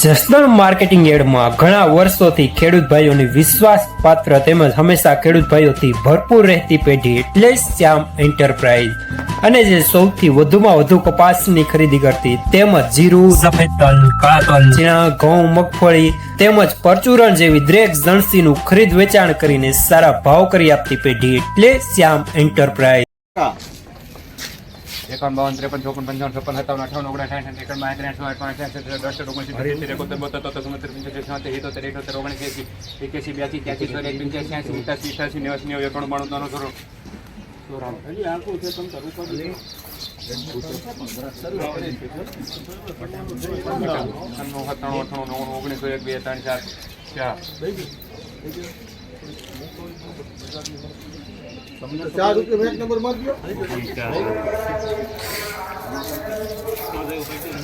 Jasdan marketing યાર્ડમાં ઘણા વર્ષોથી ખેડૂત ભાઈઓની વિશ્વાસપાત્ર તેમજ હંમેશા ખેડૂત ભાઈઓથી ભરપૂર રહેતી પેઢી એટલે શ્યામ એન્ટરપ્રાઇઝ અને જે સૌથી વધુમાં વધુ કપાસની ખરીદી કરતી તેમજ જીરું, સફેદ તલ, કાળા તલ, ચણા, ઘઉં, મગફળી તેમજ પરચુરણ જેવી દરેક જણસીનું ખરીદ વેચાણ કરીને સારા ભાવ કરી આપતી પેઢી એટલે શ્યામ એન્ટરપ્રાઇઝ। 51 53 54 55 56 57 58 59 60 61 62 63 64 65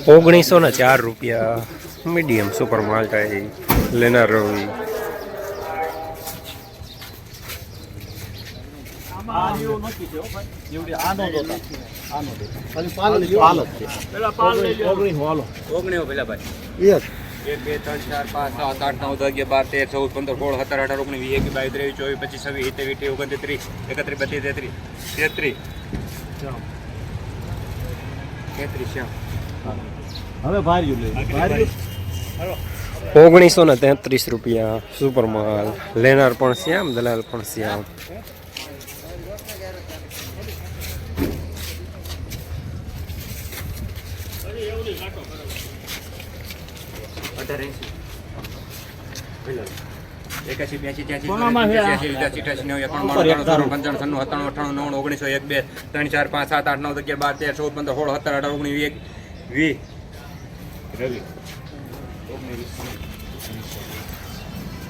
₹1904 મીડિયમ સુપર માલ્ટાઈ લેનાર રવિ। एक बे त्रण चार पाँच सात आठ नौ 10 11 13 14 15 16 17 18 19 20 21 22 23 24 25 27 28 29 30 હવે ભાર્યું લે ₹1933 સુપર માલ લેનાર પણ શ્યામ, દલાલ પણ શ્યામ। एकासी 82 83 84 85 96 97 98 99 100 1 2 3 4 5 7 8 9 11 12 13 14 15 16 17 18 19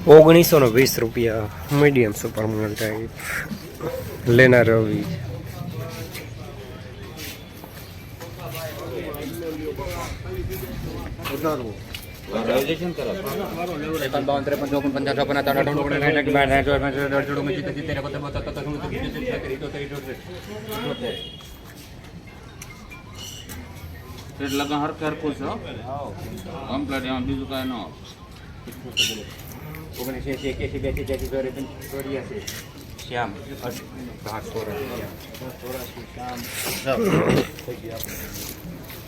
₹1920 મીડિયમ સુપર માલ ટાઈપ લેનાર રવિ। લગન હરખું છે કમ્પ્લીટ એમાં બીજું કાંઈ ન 79 81 82 83 શ્યામ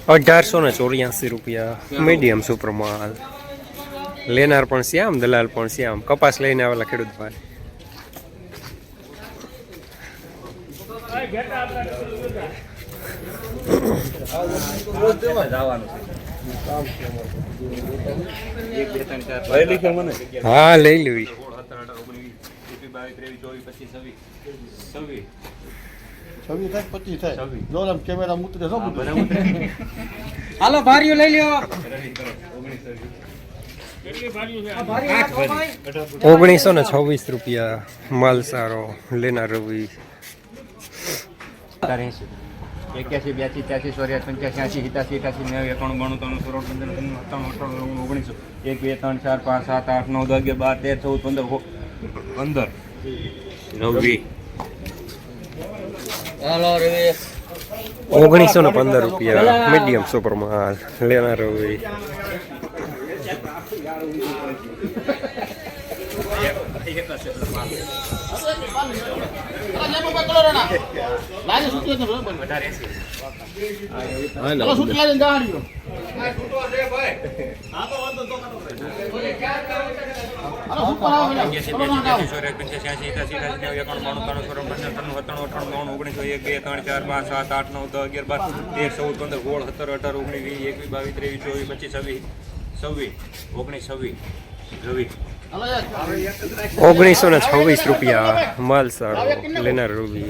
₹1884 મીડિયમ સુપર માલ લેનાર પણ શ્યામ, દલાલ પણ શ્યામ। કપાસ લઈને આવેલા ખેડૂત ભાઈ। હા લઈ લેવી। હાલો ભારીઓ લઈ લ્યો। ₹1926 માલ સારો લેનાર રવિ। 81 82 83 84 85 87 88 89 90 91 93 95 96 1 2 3 4 5 7 8 9 10 11 12 13 14 15 હાલો રવિ। ₹1915 મીડિયમ સુપર માલ લેનાર રવિ। ₹1926 માલ સારો લેનાર રવિ।